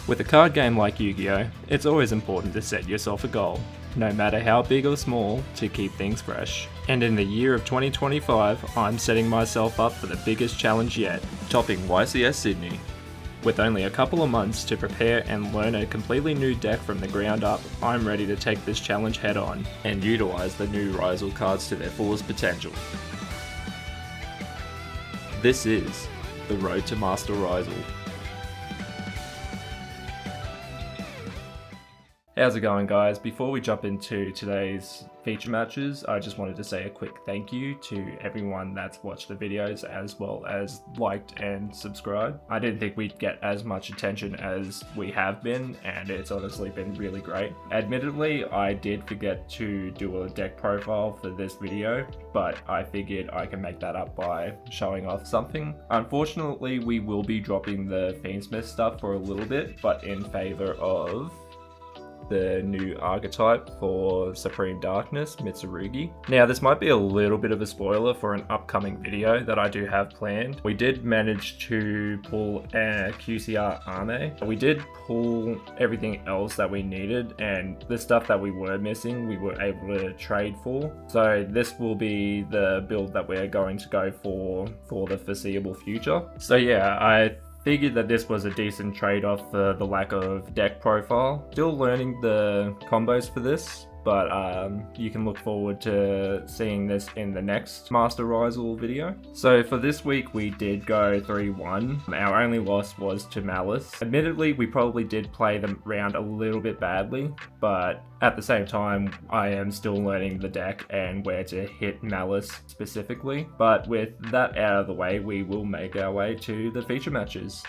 With a card game like Yu-Gi-Oh, it's always important to set yourself a goal, no matter how big or small, to keep things fresh. And in the year of 2025, I'm setting myself up for the biggest challenge yet, topping YCS Sydney. With only a couple of months to prepare and learn a completely new deck from the ground up, I'm ready to take this challenge head on and utilise the new Ryzeal cards to their fullest potential. This is the road to Master Ryzeal. How's it going, guys? Before we jump into today's feature matches, I just wanted to say a quick thank you to everyone that's watched the videos as well as liked and subscribed. I didn't think we'd get as much attention as we have been, and it's honestly been really great. Admittedly, I did forget to do a deck profile for this video, but I figured I can make that up by showing off something. Unfortunately, we will be dropping the Fiendsmith stuff for a little bit, but in favor of the new archetype for Supreme Darkness, Mitsurugi. Now, this might be a little bit of a spoiler for an upcoming video that I do have planned. We did manage to pull a QCR Arme. We did pull everything else that we needed, and the stuff that we were missing, we were able to trade for. So this will be the build that we're going to go for the foreseeable future. So yeah, I figured that this was a decent trade-off for the lack of deck profile. Still learning the combos for this, but you can look forward to seeing this in the next Master Ryzeal video. So for this week, we did go 3-1. Our only loss was to Malice. Admittedly, we probably did play the round a little bit badly, but at the same time, I am still learning the deck and where to hit Malice specifically. But with that out of the way, we will make our way to the feature matches.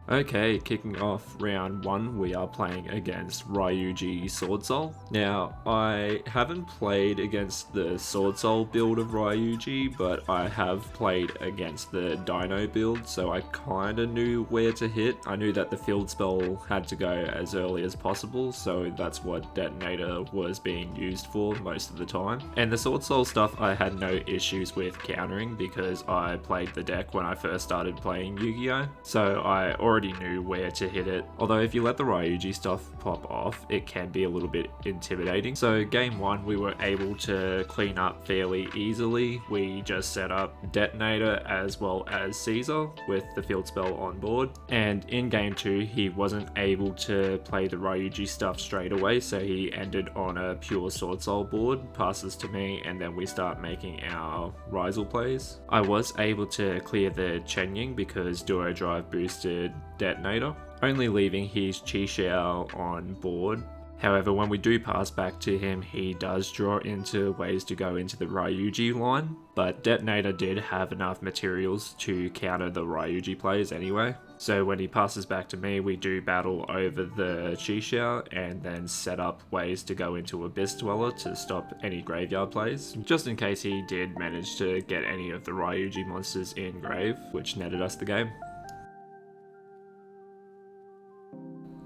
Okay, kicking off round 1, we are playing against Ryuji Sword Soul. Now, I haven't played against the Sword Soul build of Ryuji, but I have played against the Dino build, so I kinda knew where to hit. I knew that the field spell had to go as early as possible, so that's what Detonator was being used for most of the time. And the Sword Soul stuff I had no issues with countering because I played the deck when I first started playing Yu-Gi-Oh! So I already knew where to hit it. Although if you let the Ryuji stuff pop off, it can be a little bit intimidating. So game 1, we were able to clean up fairly easily. We just set up Detonator as well as Caesar with the field spell on board. And in game 2, he wasn't able to play the Ryuji stuff straight away, so he ended on a pure Sword Soul board, passes to me, and then we start making our Ryzeal plays. I was able to clear the Chenying because Duo Drive boosted Detonator, only leaving his Chi Xiao on board. However, when we do pass back to him, he does draw into ways to go into the Ryuji line, but Detonator did have enough materials to counter the Ryuji plays anyway. So when he passes back to me, we do battle over the Chi Xiao and then set up ways to go into Abyss Dweller to stop any graveyard plays, just in case he did manage to get any of the Ryuji monsters in grave, which netted us the game.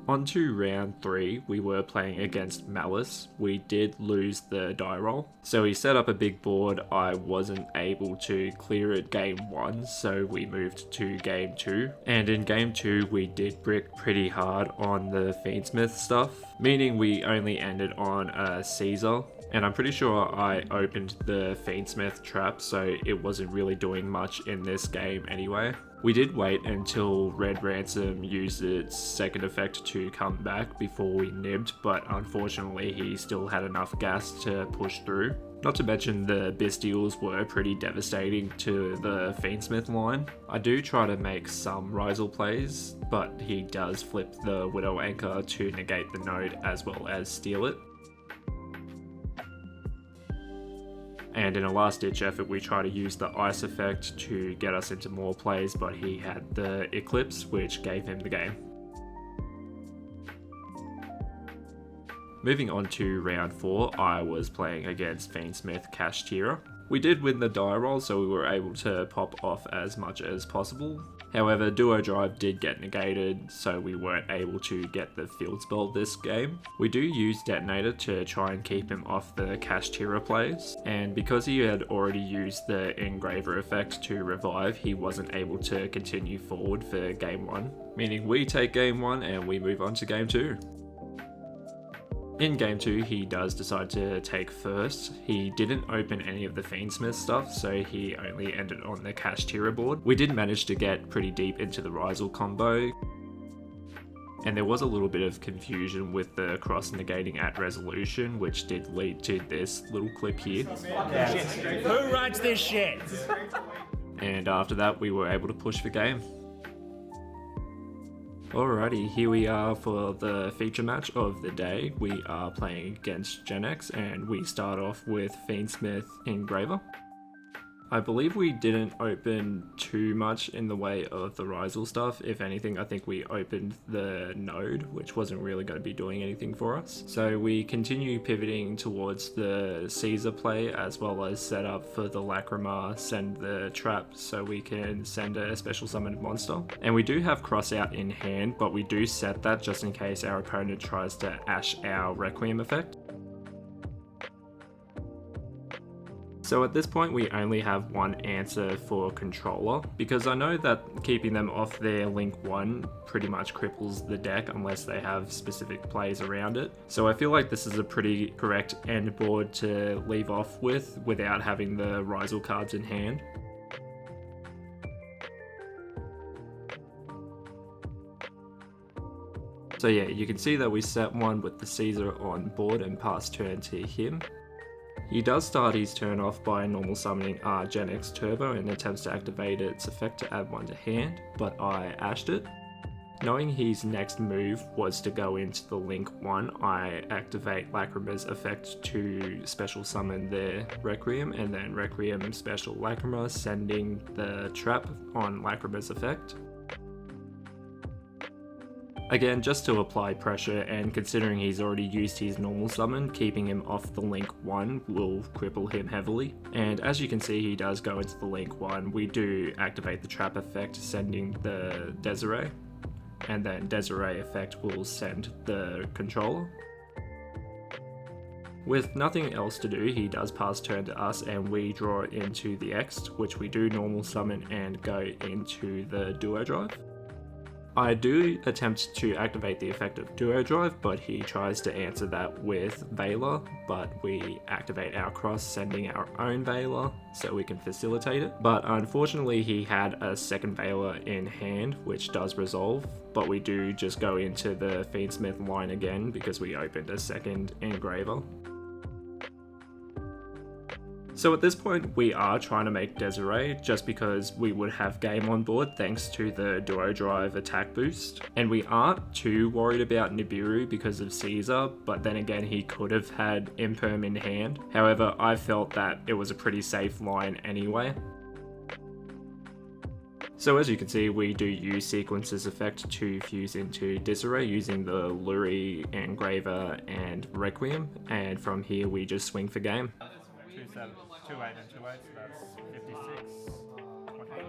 On to round 3, we were playing against Malice. We did lose the die roll, so he set up a big board. I wasn't able to clear it game 1, so we moved to game 2. And in game 2, we did brick pretty hard on the Fiendsmith stuff, meaning we only ended on a Caesar. And I'm pretty sure I opened the Fiendsmith trap, so it wasn't really doing much in this game anyway. We did wait until Red Ransom used its second effect to come back before we nibbed, but unfortunately he still had enough gas to push through. Not to mention the Bestials were pretty devastating to the Fiendsmith line. I do try to make some Ryzeal plays, but he does flip the Widow Anchor to negate the node as well as steal it. And in a last-ditch effort, we try to use the Ice effect to get us into more plays, but he had the Eclipse, which gave him the game. Moving on to round 4, I was playing against Fiendsmith Kashtira. We did win the die roll, so we were able to pop off as much as possible. However, Duo Drive did get negated, so we weren't able to get the field spell this game. We do use Detonator to try and keep him off the Cash Tira plays, and because he had already used the Engraver effect to revive, he wasn't able to continue forward for game 1, meaning we take game 1 and we move on to game 2. In game 2, he does decide to take first. He didn't open any of the Fiendsmith stuff, so he only ended on the Cash Tira board. We did manage to get pretty deep into the Ryzeal combo, and there was a little bit of confusion with the cross negating at resolution, which did lead to this little clip here. Who writes this shit? And after that, we were able to push the game. Alrighty, here we are for the feature match of the day. We are playing against Gen X, and we start off with Fiendsmith Engraver. I believe we didn't open too much in the way of the Ryzeal stuff. If anything, I think we opened the node, which wasn't really going to be doing anything for us. So we continue pivoting towards the Caesar play, as well as set up for the Lacrima, send the trap so we can send a special summoned monster. And we do have cross out in hand, but we do set that just in case our opponent tries to Ash our Requiem effect. So at this point we only have one answer for controller, because I know that keeping them off their Link 1 pretty much cripples the deck unless they have specific plays around it. So I feel like this is a pretty correct end board to leave off with without having the Ryzeal cards in hand. So yeah, you can see that we set one with the Caesar on board and pass turn to him. He does start his turn off by normal summoning Gen X Turbo and attempts to activate its effect to add one to hand, but I ashed it. Knowing his next move was to go into the Link 1, I activate Lacrima's effect to special summon the Requiem, and then Requiem special Lacrima, sending the trap on Lacrima's effect. Again, just to apply pressure, and considering he's already used his normal summon, keeping him off the Link 1 will cripple him heavily. And as you can see, he does go into the Link 1. We do activate the trap effect, sending the Desiree, and then Desiree effect will send the controller. With nothing else to do, he does pass turn to us and we draw into the X, which we do normal summon and go into the Duo Drive. I do attempt to activate the effect of Duo Drive, but he tries to answer that with Veiler, but we activate our cross, sending our own Veiler so we can facilitate it. But unfortunately he had a second Veiler in hand, which does resolve, but we do just go into the Fiendsmith line again because we opened a second Engraver. So at this point we are trying to make Desiree just because we would have game on board thanks to the Duo Drive attack boost. And we aren't too worried about Nibiru because of Caesar, but then again he could have had Imperm in hand. However, I felt that it was a pretty safe line anyway. So as you can see, we do use Sequence's effect to fuse into Desiree using the Luri, Engraver and Requiem, and from here we just swing for game. 2-7, 2-8 and 2-8, so that's 56, 28.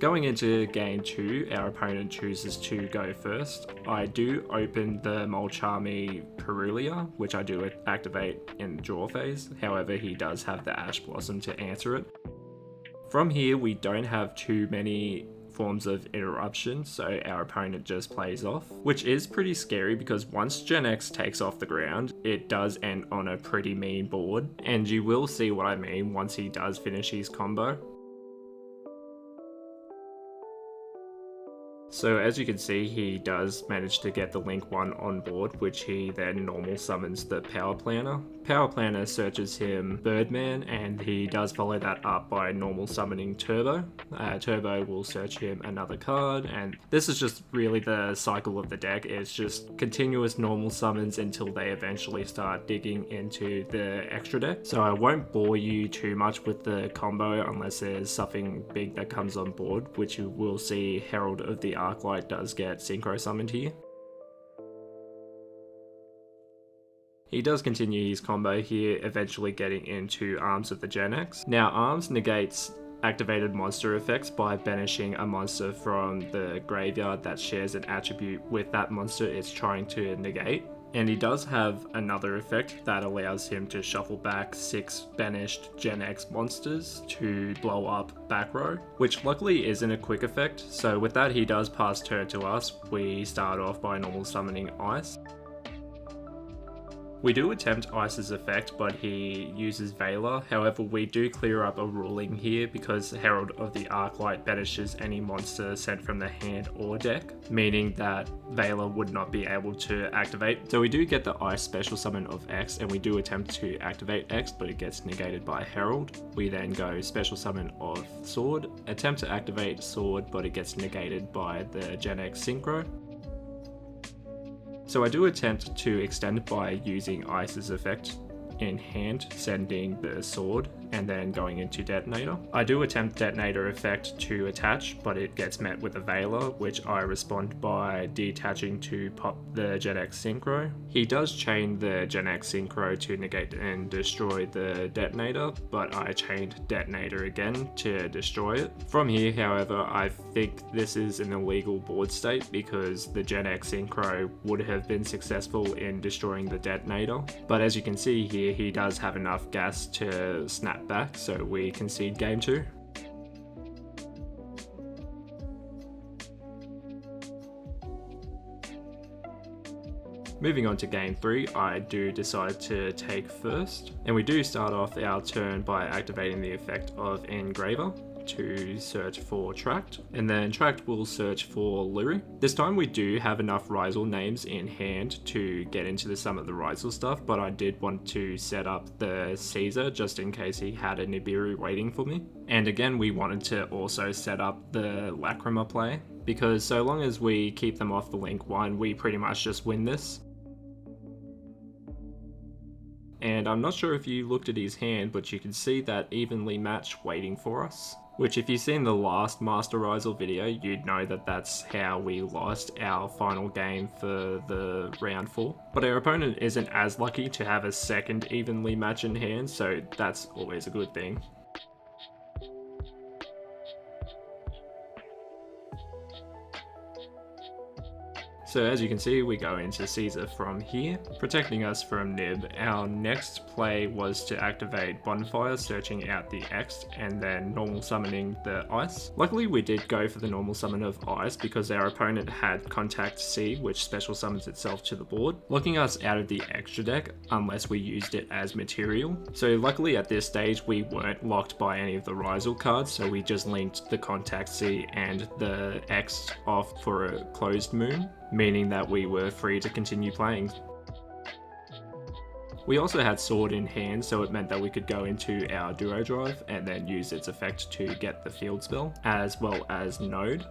Going into game 2, our opponent chooses to go first. I do open the Molchami Perulia, which I do activate in draw phase. However, he does have the Ash Blossom to answer it. From here, we don't have too many forms of interruption, so our opponent just plays off, which is pretty scary because once Gen X takes off the ground, it does end on a pretty mean board, and you will see what I mean once he does finish his combo. So as you can see, he does manage to get the Link 1 on board, which he then normal summons the Power Planner. Power Planner searches him Birdman, and he does follow that up by normal summoning Turbo. Turbo will search him another card, and this is just really the cycle of the deck. It's just continuous normal summons until they eventually start digging into the extra deck. So I won't bore you too much with the combo unless there's something big that comes on board, which you will see Herald of the Arclight does get synchro summoned here. He does continue his combo here, eventually getting into Arms of the Gen X. Now Arms negates activated monster effects by banishing a monster from the graveyard that shares an attribute with that monster it's trying to negate. And he does have another effect that allows him to shuffle back 6 banished Gen X monsters to blow up back row, which luckily isn't a quick effect, so with that he does pass turn to us. We start off by normal summoning Ice. We do attempt Ice's effect, but he uses Veiler. However, we do clear up a ruling here because Herald of the Arclight banishes any monster sent from the hand or deck, meaning that Veiler would not be able to activate. So we do get the Ice special summon of X, and we do attempt to activate X, but it gets negated by Herald. We then go special summon of Sword, attempt to activate Sword, but it gets negated by the Gen X Synchro. So I do attempt to extend by using Ice's effect in hand, sending the Sword, and then going into Detonator. I do attempt Detonator effect to attach, but it gets met with a Veiler, which I respond by detaching to pop the Gen X Synchro. He does chain the Gen X Synchro to negate and destroy the Detonator, but I chained Detonator again to destroy it. From here, however, I think this is an illegal board state because the Gen X Synchro would have been successful in destroying the Detonator, but as you can see here, he does have enough gas to snap back, so we concede game 2. Moving on to game 3, I do decide to take first, and we do start off our turn by activating the effect of Engraver to search for Tract, and then Tract will search for Luri. This time we do have enough Ryzeal names in hand to get into some of the Ryzeal stuff, but I did want to set up the Caesar just in case he had a Nibiru waiting for me. And again, we wanted to also set up the Lacrima play, because so long as we keep them off the link 1, we pretty much just win this. And I'm not sure if you looked at his hand, but you can see that evenly matched waiting for us. Which, if you've seen the last Master Ryzeal video, you'd know that that's how we lost our final game for the round 4. But our opponent isn't as lucky to have a second evenly match in hand, so that's always a good thing. So as you can see, we go into Caesar from here, protecting us from Nib. Our next play was to activate Bonfire, searching out the X, and then normal summoning the Ice. Luckily we did go for the normal summon of Ice because our opponent had Contact C, which special summons itself to the board, locking us out of the extra deck unless we used it as material. So luckily at this stage we weren't locked by any of the Ryzeal cards, so we just linked the Contact C and the X off for a closed moon, meaning that we were free to continue playing. We also had Sword in hand, so it meant that we could go into our Duo Drive and then use its effect to get the field spell, as well as Node.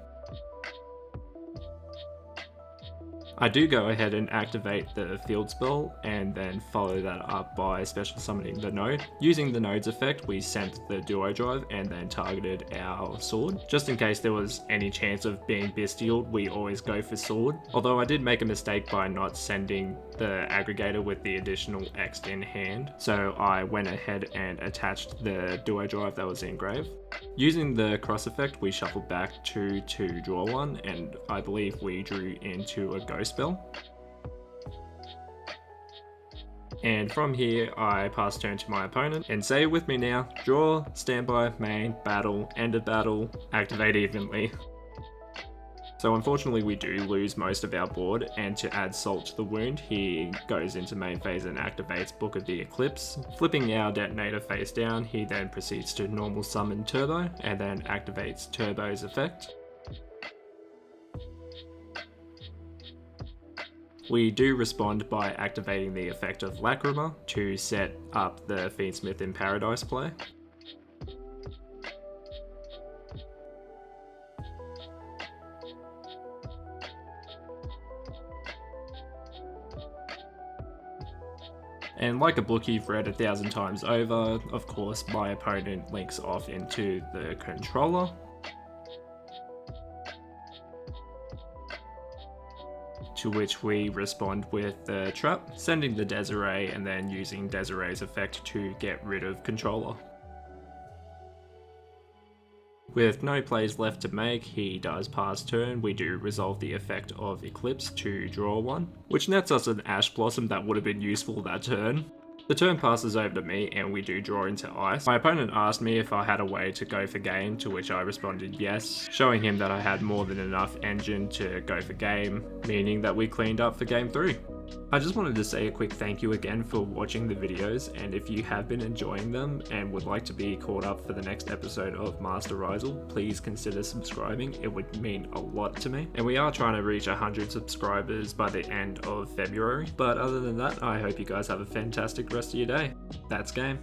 I do go ahead and activate the field spell and then follow that up by special summoning the Node. Using the Node's effect, we sent the Duo Drive and then targeted our Sword. Just in case there was any chance of being bestialed, we always go for Sword. Although I did make a mistake by not sending the aggregator with the additional X in hand, so I went ahead and attached the Duo Drive that was engraved. Using the cross effect, we shuffled back 2 to draw 1, and I believe we drew into a Ghost spell. And from here, I pass turn to my opponent and say it with me now: draw, standby, main, battle, end of battle, activate evenly. So unfortunately we do lose most of our board, and to add salt to the wound, he goes into main phase and activates Book of the Eclipse. Flipping our Detonator face down, he then proceeds to normal summon Turbo, and then activates Turbo's effect. We do respond by activating the effect of Lacrima to set up the Fiendsmith in Paradise play. And like a book you've read 1,000 times over, of course my opponent links off into the controller. To which we respond with the trap, sending the Desiree and then using Desiree's effect to get rid of controller. With no plays left to make, he does pass turn. We do resolve the effect of Eclipse to draw one, which nets us an Ash Blossom that would have been useful that turn. The turn passes over to me and we do draw into ice. My opponent asked me if I had a way to go for game, to which I responded yes, showing him that I had more than enough engine to go for game, meaning that we cleaned up for game 3. I just wanted to say a quick thank you again for watching the videos, and if you have been enjoying them and would like to be caught up for the next episode of Master Ryzeal, please consider subscribing. It would mean a lot to me. And we are trying to reach 100 subscribers by the end of February. But other than that, I hope you guys have a fantastic rest of your day. That's game.